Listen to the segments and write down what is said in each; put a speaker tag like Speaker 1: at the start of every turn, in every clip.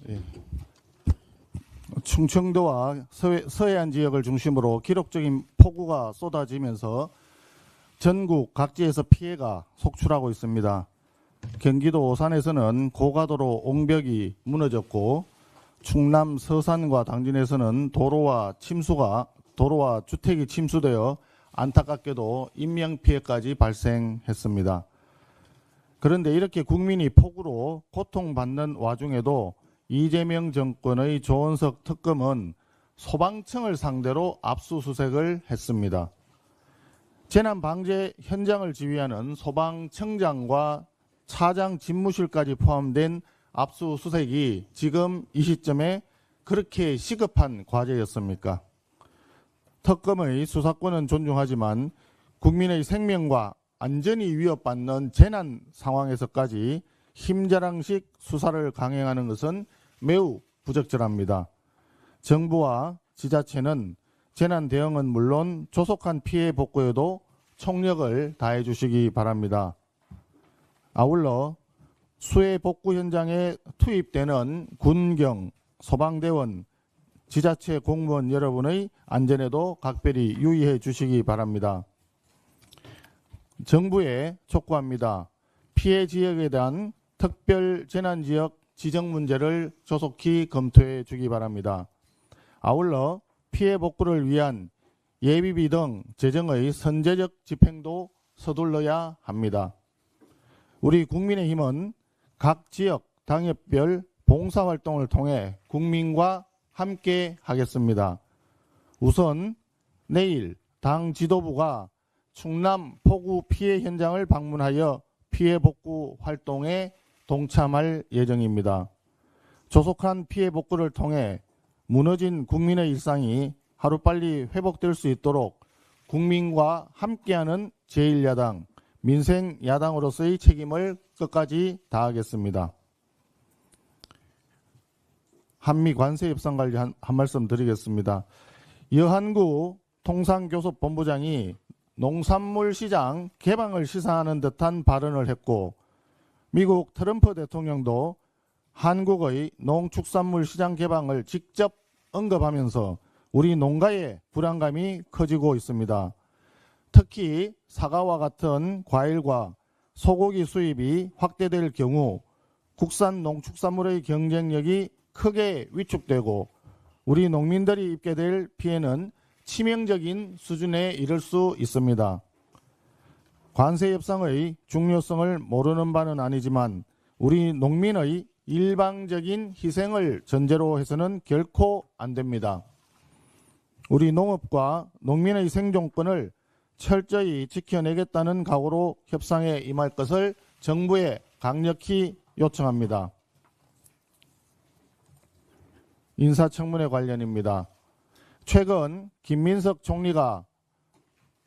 Speaker 1: 예. 충청도와 서해안 지역을 중심으로 기록적인 폭우가 쏟아지면서 전국 각지에서 피해가 속출하고 있습니다. 경기도 오산에서는 고가도로 옹벽이 무너졌고, 충남 서산과 당진에서는 도로와 주택이 침수되어 안타깝게도 인명피해까지 발생했습니다. 그런데 이렇게 국민이 폭우로 고통받는 와중에도 이재명 정권의 조원석 특검은 소방청을 상대로 압수수색을 했습니다. 재난방재 현장을 지휘하는 소방청장과 차장 집무실까지 포함된 압수수색이 지금 이 시점에 그렇게 시급한 과제였습니까? 특검의 수사권은 존중하지만 국민의 생명과 안전이 위협받는 재난 상황에서까지 힘자랑식 수사를 강행하는 것은 매우 부적절합니다. 정부와 지자체는 재난 대응은 물론 조속한 피해 복구에도 총력을 다해 주시기 바랍니다. 아울러 수해 복구 현장에 투입되는 군경, 소방대원, 지자체 공무원 여러분의 안전에도 각별히 유의해 주시기 바랍니다. 정부에 촉구합니다. 피해 지역에 대한 특별 재난지역 지정 문제를 조속히 검토해 주기 바랍니다. 아울러 피해 복구를 위한 예비비 등 재정의 선제적 집행도 서둘러야 합니다. 우리 국민의힘은 각 지역 당협별 봉사활동을 통해 국민과 함께 하겠습니다. 우선 내일 당 지도부가 충남 폭우 피해 현장을 방문하여 피해 복구 활동에 동참할 예정입니다. 조속한 피해 복구를 통해 무너진 국민의 일상이 하루빨리 회복될 수 있도록 국민과 함께하는 제1야당, 민생야당으로서의 책임을 끝까지 다하겠습니다. 한미 관세 협상 관련 한 말씀 드리겠습니다. 여한구 통상교섭본부장이 농산물 시장 개방을 시사하는 듯한 발언을 했고, 미국 트럼프 대통령도 한국의 농축산물 시장 개방을 직접 언급하면서 우리 농가의 불안감이 커지고 있습니다. 특히 사과와 같은 과일과 소고기 수입이 확대될 경우 국산 농축산물의 경쟁력이 크게 위축되고 우리 농민들이 입게 될 피해는 치명적인 수준에 이를 수 있습니다. 관세 협상의 중요성을 모르는 바는 아니지만 우리 농민의 일방적인 희생을 전제로 해서는 결코 안 됩니다. 우리 농업과 농민의 생존권을 철저히 지켜내겠다는 각오로 협상에 임할 것을 정부에 강력히 요청합니다. 인사청문회 관련입니다. 최근 김민석 총리가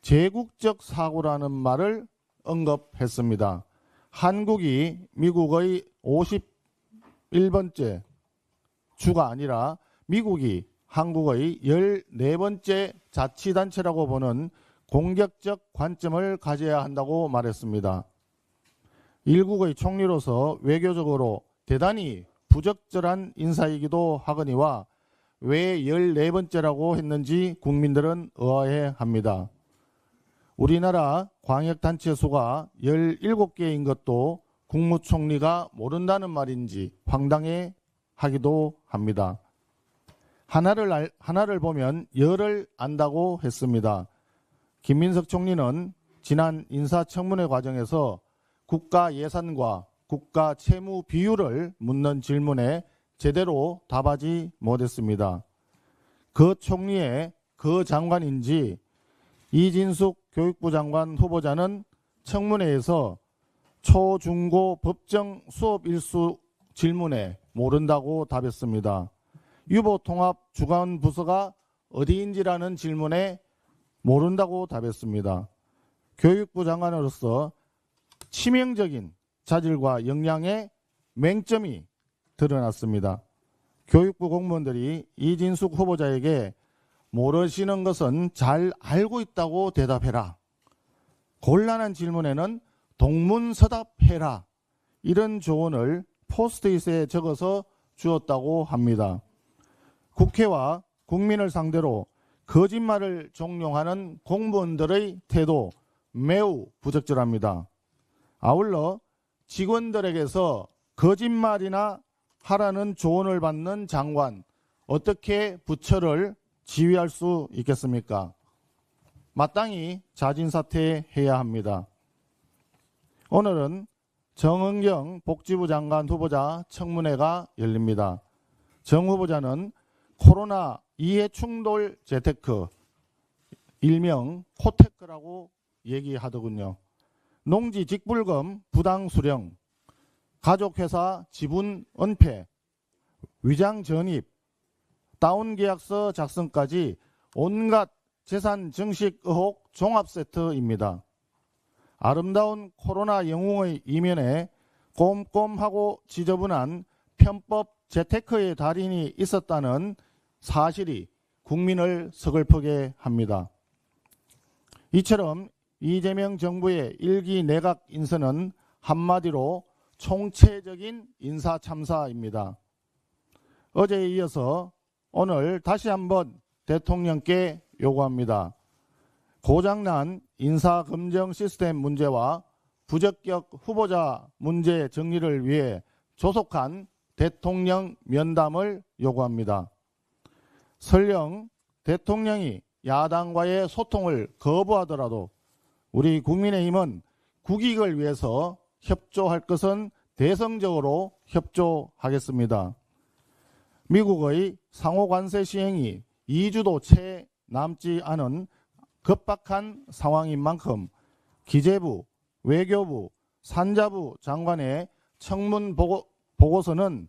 Speaker 1: 제국적 사고라는 말을 언급했습니다. 한국이 미국의 51번째 주가 아니라 미국이 한국의 14번째 자치단체라고 보는 공격적 관점을 가져야 한다고 말했습니다. 일국의 총리로서 외교적으로 대단히 부적절한 인사이기도 하거니와 왜 14번째라고 했는지 국민들은 의아해합니다. 우리나라 광역단체 수가 17개인 것도 국무총리가 모른다는 말인지 황당해하기도 합니다. 하나를 보면 열을 안다고 했습니다. 김민석 총리는 지난 인사청문회 과정에서 국가 예산과 국가 채무 비율을 묻는 질문에 제대로 답하지 못했습니다. 그 총리의 그 장관인지 이진숙 교육부 장관 후보자는 청문회에서 초, 중, 고 법정 수업 일수 질문에 모른다고 답했습니다. 유보통합 주관 부서가 어디인지라는 질문에 모른다고 답했습니다. 교육부 장관으로서 치명적인 자질과 역량의 맹점이 드러났습니다. 교육부 공무원들이 이진숙 후보자에게 모르시는 것은 잘 알고 있다고 대답해라. 곤란한 질문에는 동문서답해라. 이런 조언을 포스트잇에 적어서 주었다고 합니다. 국회와 국민을 상대로 거짓말을 종용하는 공무원들의 태도 매우 부적절합니다. 아울러 직원들에게서 거짓말이나 하라는 조언을 받는 장관, 어떻게 부처를 지휘할 수 있겠습니까? 마땅히 자진사퇴해야 합니다. 오늘은 정은경 복지부 장관 후보자 청문회가 열립니다. 정 후보자는 코로나 이해충돌 재테크, 일명 코테크라고 얘기하더군요. 농지 직불금 부당 수령, 가족회사 지분 은폐, 위장 전입, 다운계약서 작성까지 온갖 재산 증식 의혹 종합 세트입니다. 아름다운 코로나 영웅의 이면에 꼼꼼하고 지저분한 편법 재테크의 달인이 있었다는 사실이 국민을 서글프게 합니다. 이처럼 이재명 정부의 일기 내각 인선은 한마디로 총체적인 인사참사입니다. 어제에 이어서 오늘 다시 한번 대통령께 요구합니다. 고장난 인사검증 시스템 문제와 부적격 후보자 문제 정리를 위해 조속한 대통령 면담을 요구합니다. 설령 대통령이 야당과의 소통을 거부하더라도 우리 국민의힘은 국익을 위해서 협조할 것은 대성적으로 협조하겠습니다. 미국의 상호관세 시행이 2주도 채 남지 않은 급박한 상황인 만큼 기재부, 외교부, 산자부 장관의 청문 보고서는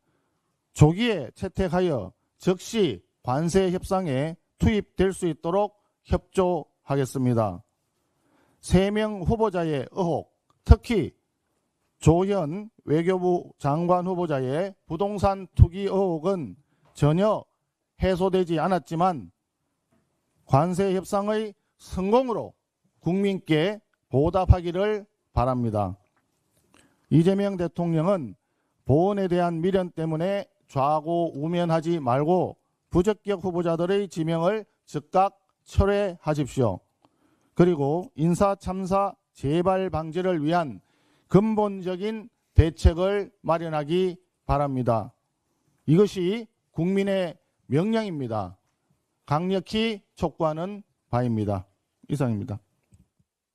Speaker 1: 조기에 채택하여 즉시 관세 협상에 투입될 수 있도록 협조하겠습니다. 3명 후보자의 의혹, 특히 조현 외교부 장관 후보자의 부동산 투기 의혹은 전혀 해소되지 않았지만 관세 협상의 성공으로 국민께 보답하기를 바랍니다. 이재명 대통령은 보훈에 대한 미련 때문에 좌고우면하지 말고 부적격 후보자들의 지명을 즉각 철회하십시오. 그리고 인사참사 재발 방지를 위한 근본적인 대책을 마련하기 바랍니다. 이것이 국민의 명령입니다. 강력히 촉구하는 바입니다. 이상입니다.